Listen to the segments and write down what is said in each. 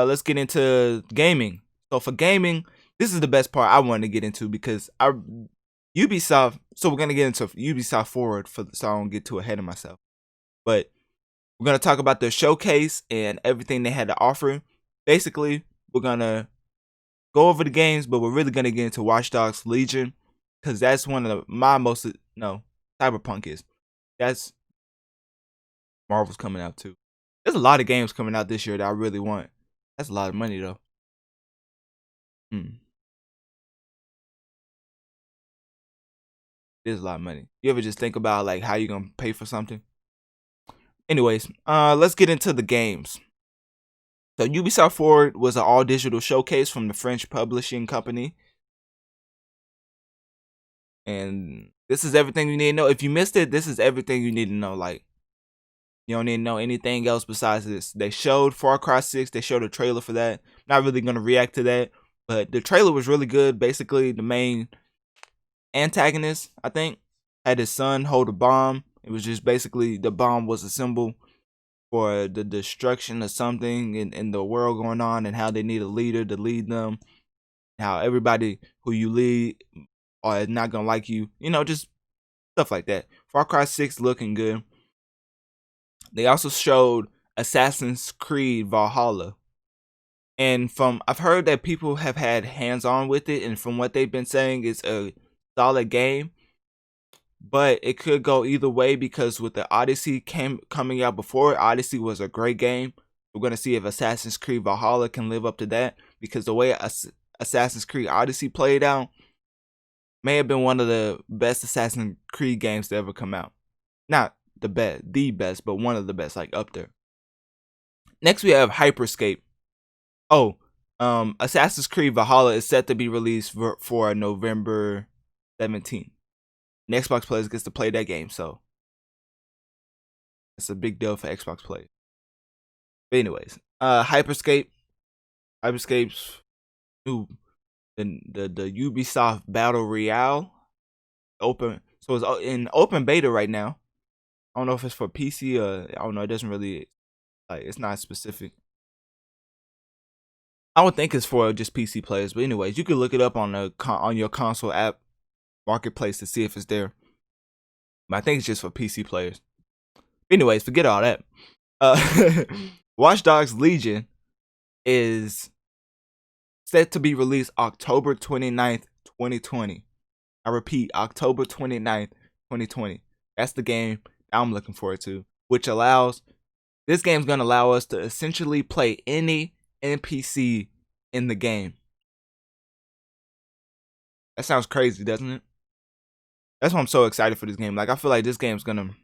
let's get into gaming. So for gaming, this is the best part I wanted to get into because Ubisoft. So we're gonna get into Ubisoft Forward so I don't get too ahead of myself. But we're gonna talk about the showcase and everything they had to offer. Basically, we're gonna go over the games, but we're really gonna get into Watch Dogs Legion because that's one of my most Cyberpunk is. That's Marvel's coming out too. There's a lot of games coming out this year that I really want. That's a lot of money though. There's a lot of money. You ever just think about like how you gonna pay for something? Anyways, let's get into the games. So Ubisoft Forward was an all-digital showcase from the French publishing company. And this is everything you need to know. If you missed it, this is everything you need to know. Like, you don't need to know anything else besides this. They showed Far Cry 6. They showed a trailer for that. Not really going to react to that. But the trailer was really good. Basically, the main antagonist, I think, had his son hold a bomb. It was just basically the bomb was a symbol for the destruction of something in the world going on and how they need a leader to lead them. How everybody who you lead are not going to like you. You know, just stuff like that. Far Cry 6 looking good. They also showed Assassin's Creed Valhalla. And I've heard that people have had hands-on with it, and from what they've been saying, it's a solid game. But it could go either way because with the Odyssey coming out before, Odyssey was a great game. We're going to see if Assassin's Creed Valhalla can live up to that, because the way Assassin's Creed Odyssey played out may have been one of the best Assassin's Creed games to ever come out. Not the best, but one of the best, like up there. Next we have Hyperscape. Assassin's Creed Valhalla is set to be released for November 17th. And Xbox players gets to play that game, so it's a big deal for Xbox players. But anyways, Hyperscape's new the Ubisoft Battle Royale open. So it's in open beta right now. I don't know if it's for PC or I don't know. It doesn't really it's not specific. I would think it's for just PC players, but anyways, you can look it up on your console app marketplace to see if it's there. But I think it's just for PC players. But anyways, forget all that. Watch Dogs Legion is set to be released October 29th, 2020. I repeat, October 29th, 2020. That's the game I'm looking forward to, which allows this game's going to allow us to essentially play any NPC in the game. That sounds crazy, doesn't it? That's why I'm so excited for this game. Like, I feel like this game's gonna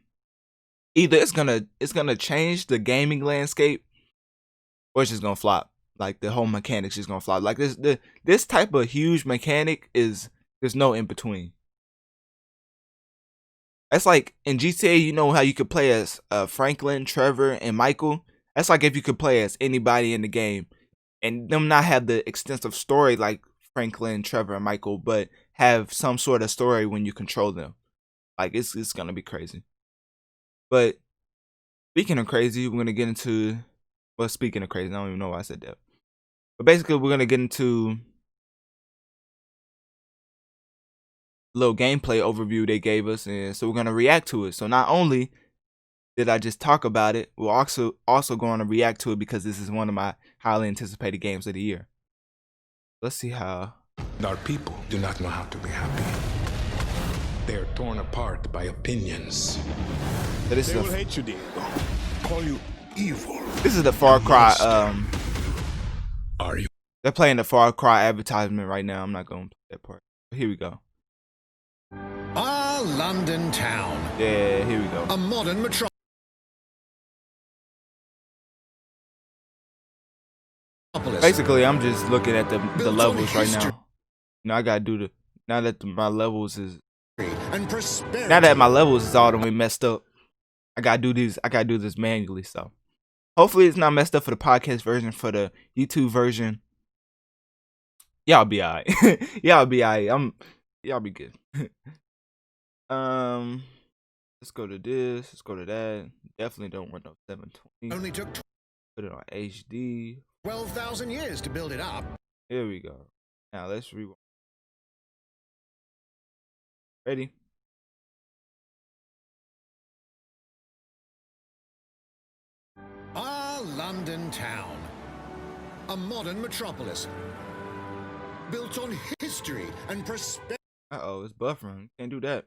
it's gonna change the gaming landscape, or it's just gonna flop. Like the whole mechanic's just gonna flop. Like this type of huge mechanic there's no in between. That's like in GTA, you know how you could play as Franklin, Trevor, and Michael. That's like if you could play as anybody in the game, and them not have the extensive story like Franklin, Trevor, and Michael, but have some sort of story when you control them. Like it's gonna be crazy. But speaking of crazy, we're gonna get into speaking of crazy, I don't even know why I said that. But basically we're gonna get into a little gameplay overview they gave us, and so we're gonna react to it. So not only did I just talk about it, we're also going to react to it because this is one of my highly anticipated games of the year. Let's see how. Our people do not know how to be happy. They are torn apart by opinions. So they will hate you, Diego. Call you evil. This is the Far Cry. Are you? They're playing the Far Cry advertisement right now. I'm not going to play that part. But here we go. London town. Yeah, here we go. A modern metropolis. Basically, I'm just looking at the levels right now. You know, I gotta do now that my levels is all the way messed up. I gotta do this manually. So hopefully it's not messed up for the podcast version. For the YouTube version, y'all be alright. Y'all be alright. Y'all be good. Let's go to this. Let's go to that. Definitely don't want no 720. Only took Put it on HD. 12,000 years to build it up. Here we go. Now let's rewind. Ready? London town. A modern metropolis. Built on history and prosperity. Uh-oh, it's buffering. Can't do that.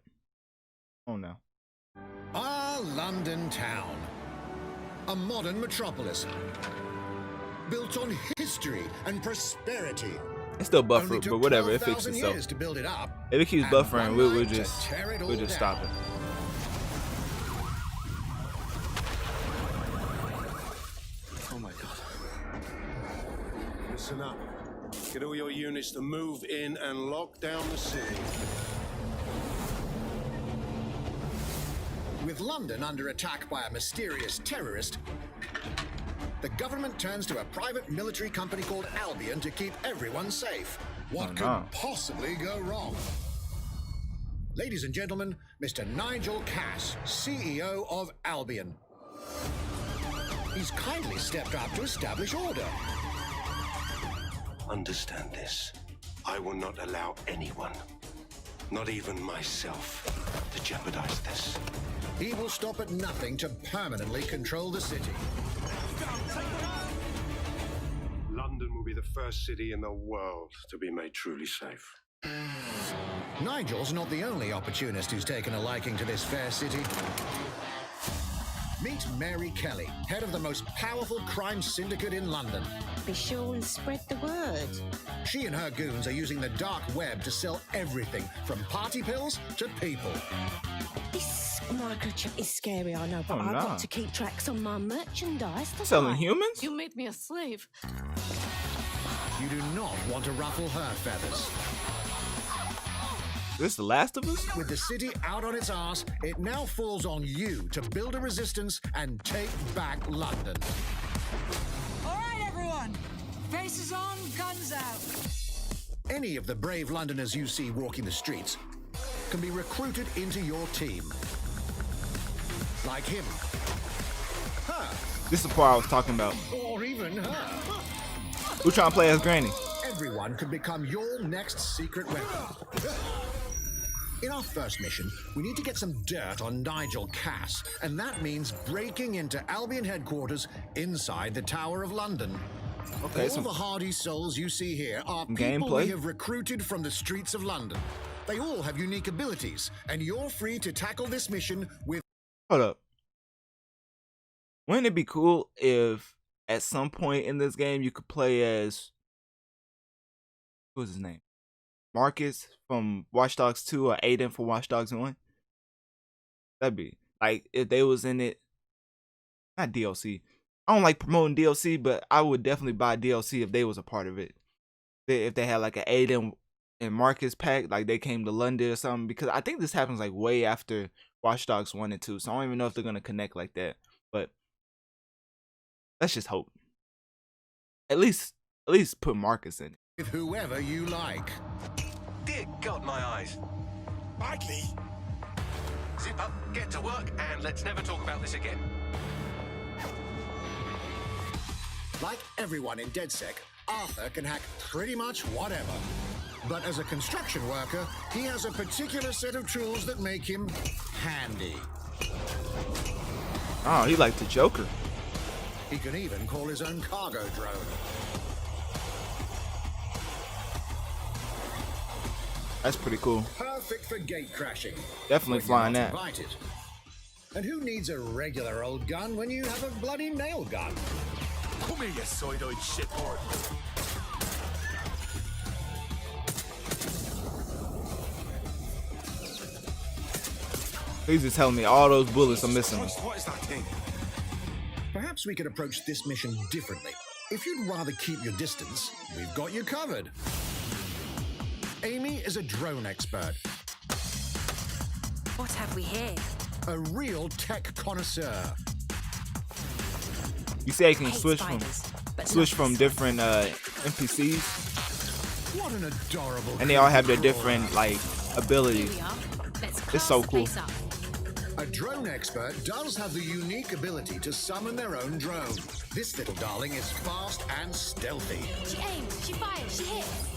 Oh no. London town. A modern metropolis. Built on history and prosperity. It's still Only buffering, took but whatever. It 12,000 fixes itself. years to build it up. If it keeps and buffering, one we'll night to just tear it all stop it. down. Oh my god. Listen up. Get all your units to move in and lock down the city. With London under attack by a mysterious terrorist, the government turns to a private military company called Albion to keep everyone safe. What could possibly go wrong? Ladies and gentlemen, Mr. Nigel Cass, CEO of Albion. He's kindly stepped up to establish order. Understand this. I will not allow anyone, not even myself, to jeopardize this. He will stop at nothing to permanently control the city. London will be the first city in the world to be made truly safe. Nigel's not the only opportunist who's taken a liking to this fair city. Meet Mary Kelly, head of the most powerful crime syndicate in London. Be sure and spread the word. She and her goons are using the dark web to sell everything from party pills to people. This microchip is scary, I know, but Oh, I've no. got to keep tracks on my merchandise. Selling humans? You made me a slave. You do not want to ruffle her feathers. This The Last of Us? With the city out on its arse, it now falls on you to build a resistance and take back London. All right, everyone. Faces on, guns out. Any of the brave Londoners you see walking the streets can be recruited into your team. Like him, her, This is the part I was talking about. or even her. Who trying to play as Granny? Everyone could become your next secret weapon. In our first mission, we need to get some dirt on Nigel Cass, and that means breaking into Albion headquarters inside the Tower of London. Okay, All the hardy souls you see here are people gameplay. we have recruited from the streets of London. They all have unique abilities, and you're free to tackle this mission with... Hold up. Wouldn't it be cool if at some point in this game you could play as... What was his name? Marcus from Watch Dogs 2 or Aiden from Watch Dogs 1? That'd be... Like, if they was in it... Not DLC. I don't like promoting DLC, but I would definitely buy DLC if they was a part of it. If they had like an Aiden and Marcus pack, like they came to London or something, because I think this happens like way after Watch Dogs 1 and 2, so I don't even know if they're gonna connect like that. But let's just hope. At least put Marcus in it. with whoever you like. Dear God, my eyes. Badly. Zip up, get to work, and let's never talk about this again. Like everyone in DedSec, Arthur can hack pretty much whatever. But as a construction worker, he has a particular set of tools that make him handy. Oh, he like the Joker. He can even call his own cargo drone. That's pretty cool. Perfect for gate crashing. Definitely When flying you're that. not invited. And who needs a regular old gun when you have a bloody nail gun? Come here, you side-eyed shithorse. Please just tell me all those bullets are missing. Christ, what is that thing? Perhaps we could approach this mission differently. If you'd rather keep your distance, we've got you covered. Amy is a drone expert, What have we here? a real tech connoisseur. You say you can Hate switch spiders, but from not this. different NPCs, What an adorable and they all have their creepy different crawler. like abilities. Here we are. Let's It's so class the cool. place up. A drone expert does have the unique ability to summon their own drone. This little darling is fast and stealthy. She aims, she fires, she hits.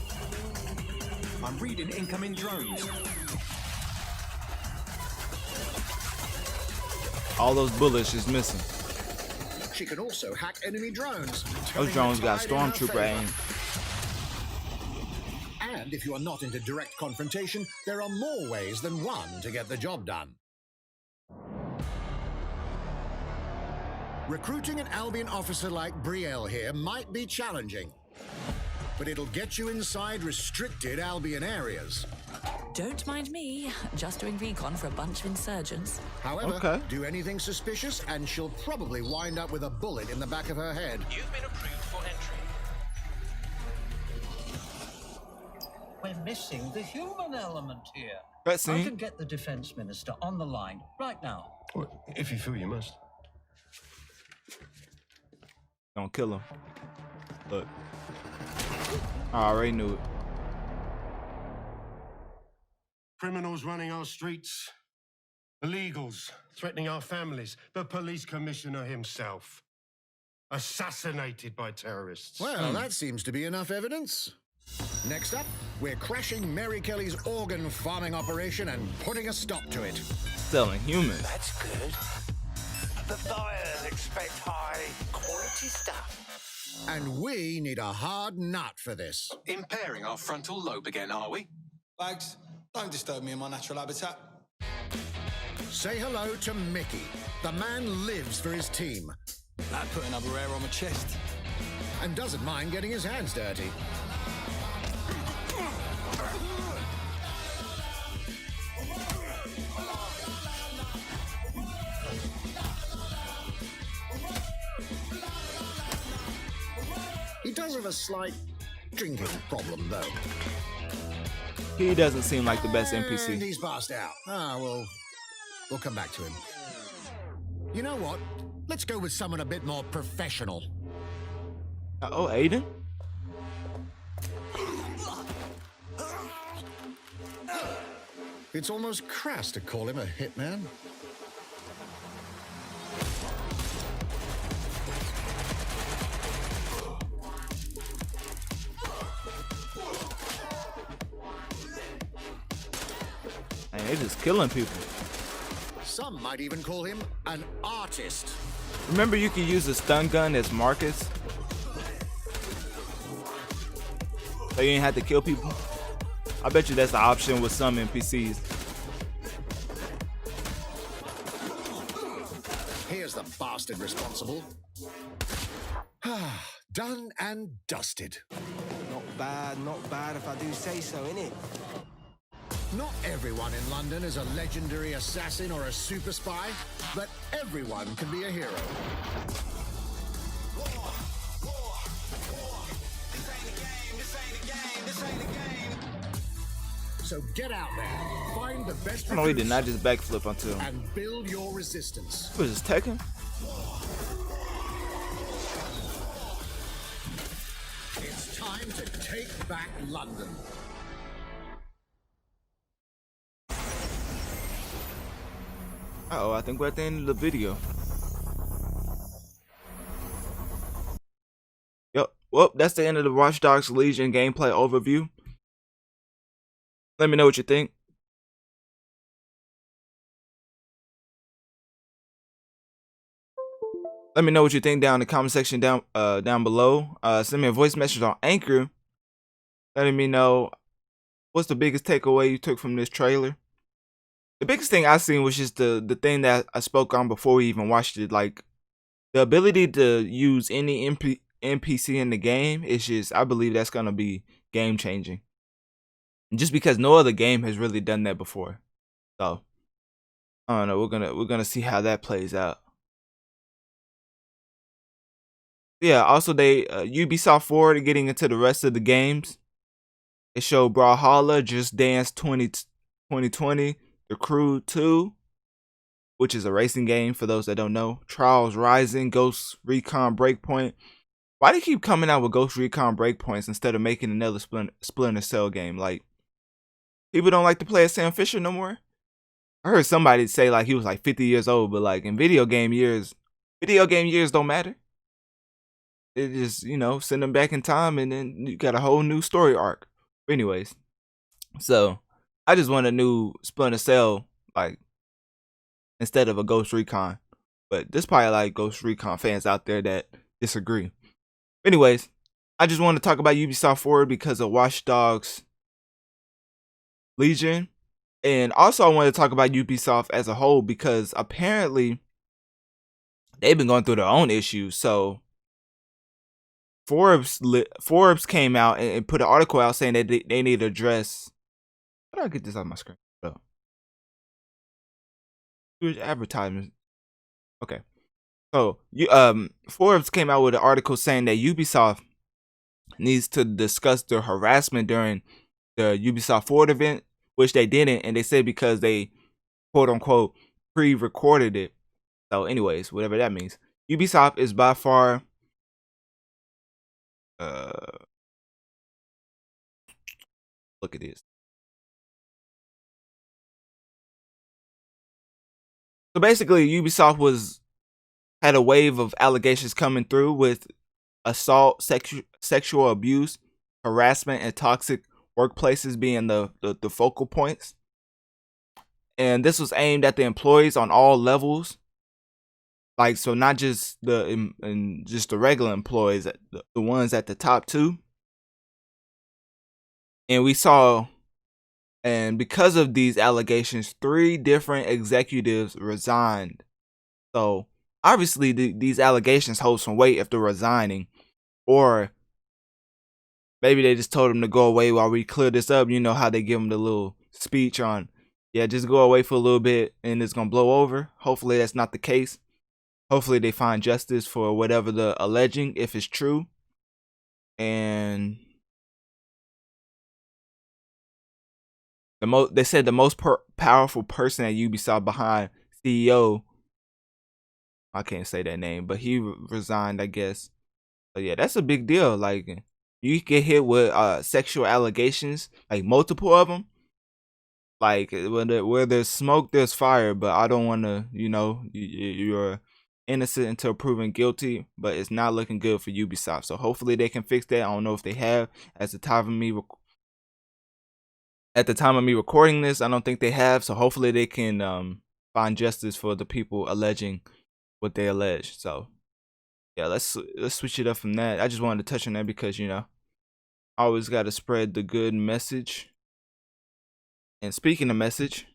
I'm reading incoming drones. All those bullets just missing. She can also hack enemy drones. Those drones got stormtrooper aim. And if you are not into direct confrontation, there are more ways than one to get the job done. Recruiting an Albion officer like Brielle here might be challenging, but it'll get you inside restricted Albion areas. Don't mind me, just doing recon for a bunch of insurgents. However, do anything suspicious and she'll probably wind up with a bullet in the back of her head. You've been approved for entry. We're missing the human element here. Cutscene. I can get the defense minister on the line right now. Well, if you feel you must. Don't kill him. Look. I already knew it. Criminals running our streets. Illegals threatening our families. The police commissioner himself. Assassinated by terrorists. Well, that seems to be enough evidence. Next up, we're crashing Mary Kelly's organ farming operation and putting a stop to it. Selling humans. That's good. The buyers expect high quality stuff. And we need a hard nut for this. Impairing our frontal lobe again, are we? Bags, don't disturb me in my natural habitat. Say hello to Mickey. The man lives for his team. That put another hair on my chest. And doesn't mind getting his hands dirty. He does have a slight drinking problem, though. He doesn't seem like the best And NPC. he's passed out. We'll come back to him. You know what? Let's go with someone a bit more professional. Oh, Aiden? It's almost crass to call him a hitman. And they're just killing people. Some might even call him an artist. Remember, you can use a stun gun as Marcus? So you ain't have to kill people? I bet you that's the option with some NPCs. Here's the bastard responsible. Done and dusted. Not bad if I do say so, innit? Not everyone in London is a legendary assassin or a super spy, but everyone can be a hero. So get out there, find the best No, he did recruits, not just backflip onto him. and build your resistance. What is this, Tekken? It's time to take back London. Uh-oh, I think we're at the end of the video. Yep. Well, that's the end of the Watch Dogs Legion gameplay overview. Let me know what you think. Let me know what you think down in the comment section down below. Send me a voice message on Anchor, letting me know what's the biggest takeaway you took from this trailer. The biggest thing I seen was just the thing that I spoke on before we even watched it. Like, the ability to use any NPC in the game is just, I believe that's gonna be game changing. Just because no other game has really done that before. So I don't know, we're gonna see how that plays out. Yeah, also they Ubisoft Forward getting into the rest of the games. It showed Brawlhalla, Just Dance 2020, The Crew 2, which is a racing game for those that don't know. Trials Rising, Ghost Recon Breakpoint. Why do you keep coming out with Ghost Recon Breakpoints instead of making another Splinter Cell game? Like, people don't like to play as Sam Fisher no more? I heard somebody say like he was like 50 years old, but like in video game years don't matter. It just, you know, send them back in time and then you got a whole new story arc. But anyways, so I just want a new Splinter Cell, like, instead of a Ghost Recon. But there's probably like Ghost Recon fans out there that disagree. Anyways, I just want to talk about Ubisoft Forward because of Watch Dogs Legion. And also I want to talk about Ubisoft as a whole because apparently they've been going through their own issues. So Forbes came out and put an article out saying that they need to address. How do I get this on my screen? Advertisements. Okay. So Forbes came out with an article saying that Ubisoft needs to discuss the harassment during the Ubisoft Forward event, which they didn't, and they said because they quote unquote pre-recorded it. So anyways, whatever that means. Ubisoft is by far look at this. So basically Ubisoft had a wave of allegations coming through with assault, sexual abuse, harassment, and toxic workplaces being the focal points. And this was aimed at the employees on all levels. Like, so not just the regular employees, the ones at the top too. And we saw, and because of these allegations, 3 different executives resigned. So obviously these allegations hold some weight if they're resigning, or maybe they just told them to go away while we clear this up. You know how they give them the little speech on, yeah, just go away for a little bit and it's gonna blow over. Hopefully that's not the case. Hopefully they find justice for whatever they're alleging, if it's true. And they said the most powerful person at Ubisoft behind CEO, I can't say that name, but he resigned, I guess. But yeah, that's a big deal. Like, you get hit with sexual allegations, like multiple of them. Like, where there's smoke, there's fire. But I don't want to, you know, you're innocent until proven guilty. But it's not looking good for Ubisoft. So hopefully they can fix that. I don't know if they have. At the time of me recording this, I don't think they have. So hopefully they can find justice for the people alleging what they allege. So yeah, let's switch it up from that. I just wanted to touch on that because, you know, I always got to spread the good message. And speaking of message,